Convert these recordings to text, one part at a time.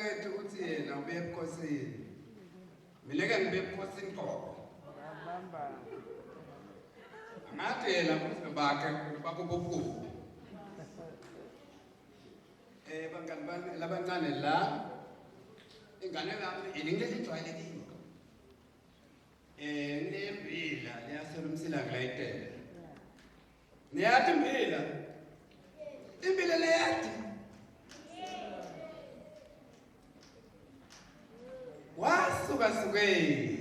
umfakethu uthi yena ube ebukhosini. Mina ke ngibe ebukhosini qobo. Ngathi yena futhi bakhe bakububuku. Bangani bami labancane la ingane yami iningihle ijwayelekile. Nembila leyasela umsila ngilayitela. Niyathi impila? Impila leyathi. Kwesukasukela.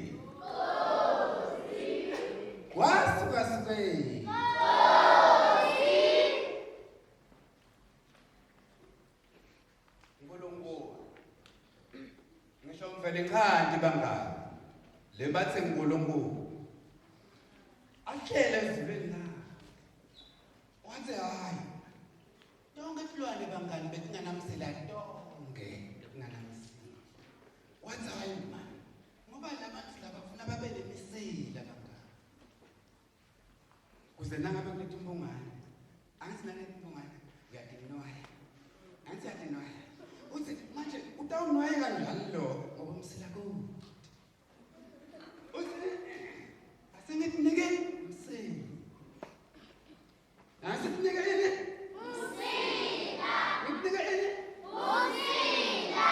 Kwesukasukela. Ngikhandi bangani le bathe uNkulunkulu atshele ezulwini la wathi hayi tonke isilwane bangani bekunganamsila tonke bekunganamsila wathi hayi manje ngoba labantu laba bafuna babe nemisila bangani kuze nangabe kulethe umbungane angithi nale umbungane uyadinoya angithi uyadinoya uthi manje utawunwaye kanjani lo ngoba umsila kude uthi asengikunike umsila asengikunike yini umsila ngikunike yini umsila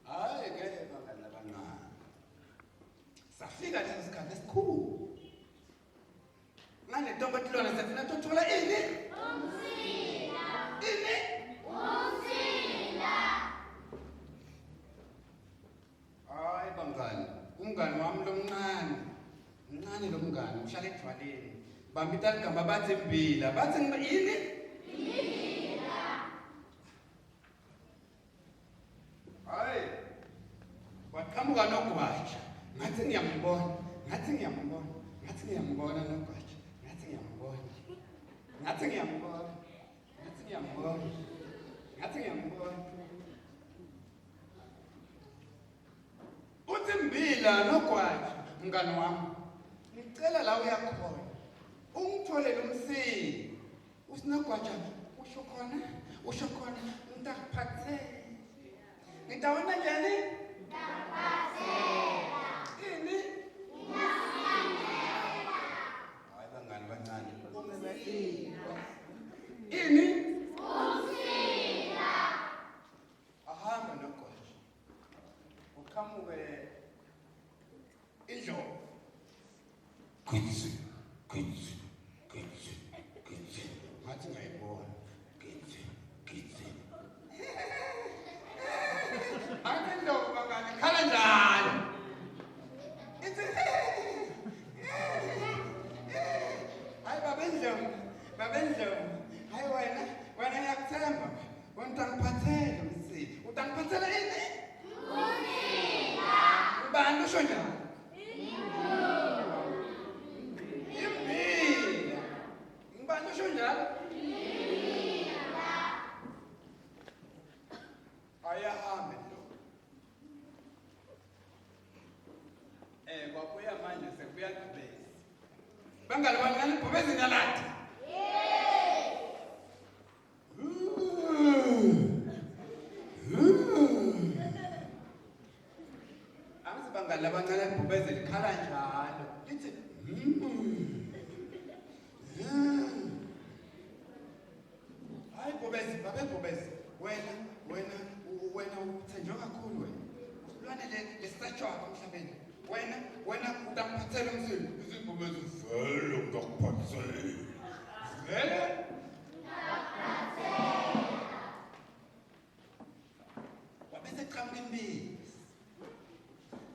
hayi ke bangani labancane safika leso sikhathi esikhulu ngane tonke tilwana sefuna tothola ini umsila ini umngani wami lomncane lo mngani uhlala ejwaleni bambita ligama bathi impila bathi yini impila hayi waqhamuka nogwaja ngathi ngiyambona nogwaja ngathi ngiyambona uthi mbila nogwaja mngani wami ngicela la uyakhona ungitholele umsila usinogwaja usho khona ngitaphathe ngitawona njani ngitaphathela ini hayi bangani bancane ini umsila ahamba nogwaja uqhamuke indlovu kitsi ngathi ngayibona kitsi athi indlovu bangani khala njani ithi hayi babendlovu hayi wena ngiyakuthemba wena utangiphathele umsila utangiphathela ini umsila ubani usho njani ayahambe lo kwakuya manje sekuyagqibeza bangani bangani ibhubezi ngaladi angithi bangani labancane ibhubezi likhala njalo lithi hayi ibhubezi babebhubezi wena uthenjwa kakhulu wena usilwane lesatshwaka emhlabeni wena utangiphathela umsila izibhubezi vele ngakuphathela vele wabese qhamuka imbisi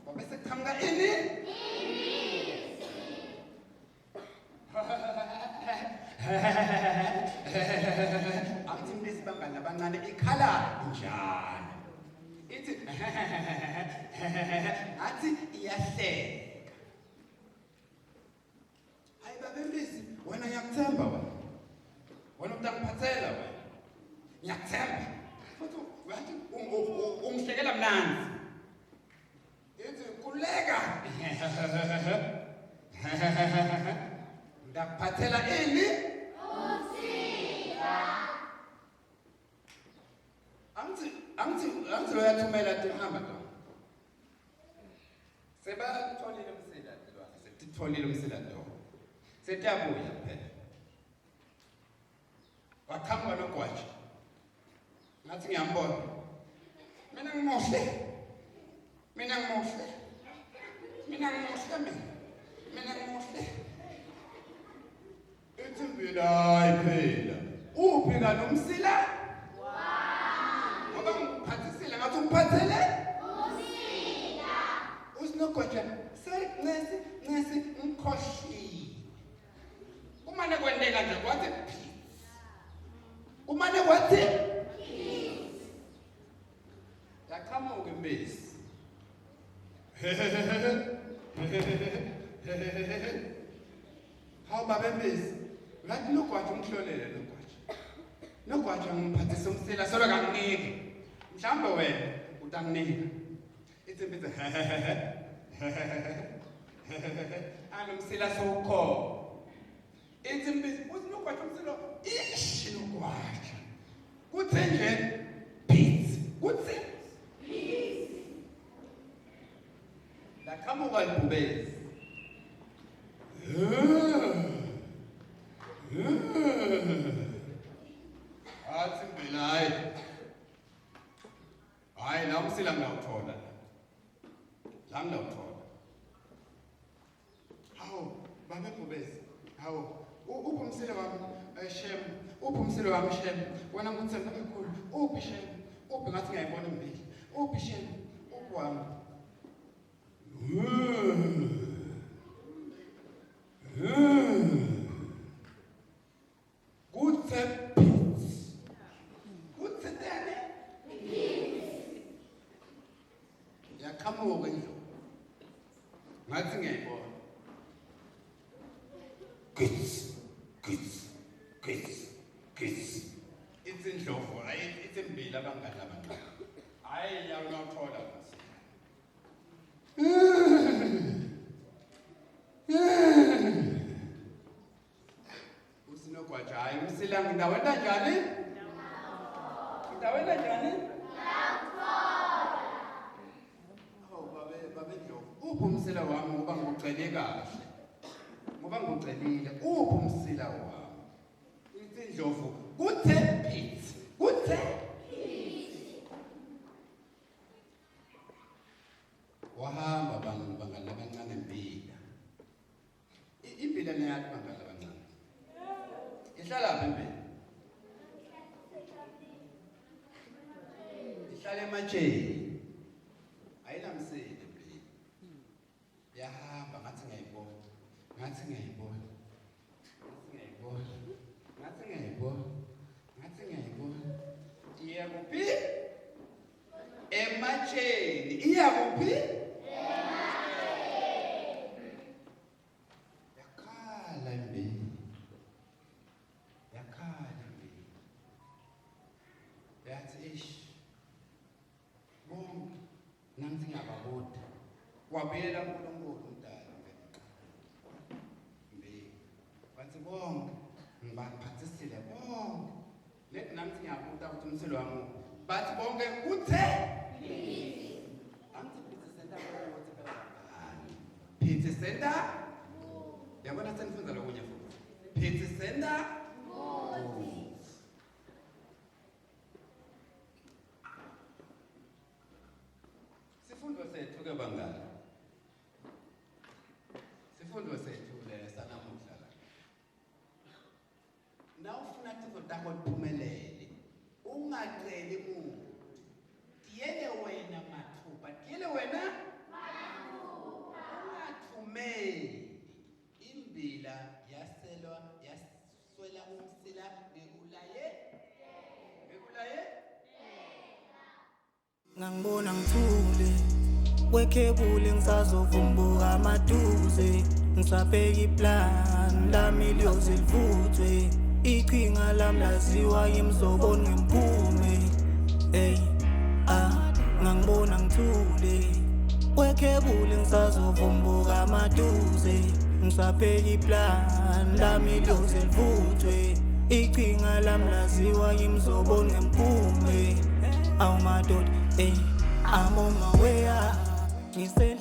wabese qhamuka ini athi imbisi bangani abancane ikhala njalo ithi athi iyahleka hayi babembisi wena ngiyakuthemba wena utangiphathela wena ngiyakuthemba futhi wathi ungihlekela mnanzi ithi kuleka ngakuphathela ini umsila angithi uyathumela hamba lo. Sebatholile umsila lwana, setitholile umsila lo. Setabuya phela. Wakhamba nogwaja. Ngathi ngiyambona. Mina ngimohle. Mina ngimohle. Ithembile hayi phela. Uphi kanomsila? Ngoba ngiphathisile ngathi ungiphathele? Umsila. Usinogwaja nesi ngikhohliwe. Kumane kwendeka nje kwathi kumane kwathi yaqhamuka imbesi. Hawu baba embesi, ngathi nogwaja ungihlolele nogwaja ngiphathisa umsila solo kanginiki. Mhlawumbe wena utanginika. Ithi impithe anomsila sowukho. Ithi impithe uthi nogwaja umsila ishi nogwaja. Kuthe nje pizza. Kuthe laqhamuka ibhubesi. Athi impela hayi la umsila ngawuthola. La ngawuthola. Hawu baba ibhubesi. Hawu uphi umsila wami shem. Uphi umsila wami shem. Wena ngikuthemba kakhulu. Uphi shem. Uphi ngathi ngiyayibona imbili. Uphi shem. Uphi wami. Kuthe pits. Kuthe tene. Yaqhamuka indlu. Ngathi ngiyayibona. Kids. Ithi indlovu, ithi imbili abangani abancane. Hayi yawuthola basi. Usinogwaja hayi umsila ngidawela njani? Ngidawela njani? Hawu babe Ndlovu. Uphi umsila wami ngoba ngikucele kahle. Ngoba ngikucelile. Uphi umsila wami? Ithi Ndlovu, kuthe pizza. Kuthe wahamba bangala abancane empila. Impila neyathi bangala abancane. Ihlala lapha empila. Ihlala ematsheni. Ayinamsile empila. Yahamba ngathi ngiyayibona. Iya kuphi? Ematsheni. Iya kuphi? Yakhala imbili. Yathi ish. Bonke nansi ngiyababona. Wabuyela uNkulunkulu umdala imbili. Bathi bonke ngibaphathisile bonke. Lethi nansi ngiyabuta ukuthi umsilo wami bathi bonke uthe Pizza Center. Yabona senifunda lokunye futhi. Pizza Center. Sifundo sethu ke bangala. Sifundo sethu lesa namuhla la. Nawufuna izinto zakho ziphumelele, ungaceli muntu. Diyele wena mathuba. Diyele wena imbila yaswela umsila bekulaye ngangibona ngithule kwekhebule ngisazovumbuka amaduze ngisabheka iplan lami liyoze livuthwe iqhinga lami laziwa yimzobona ngemphume ngangibona ngithule kwekhebule ngisazovumbuka amaduze ngisabheka iplan lami liyoze livuthwe iqhinga lami laziwa yimzobona ngemphume awu madoda I'm on my way up. Ngise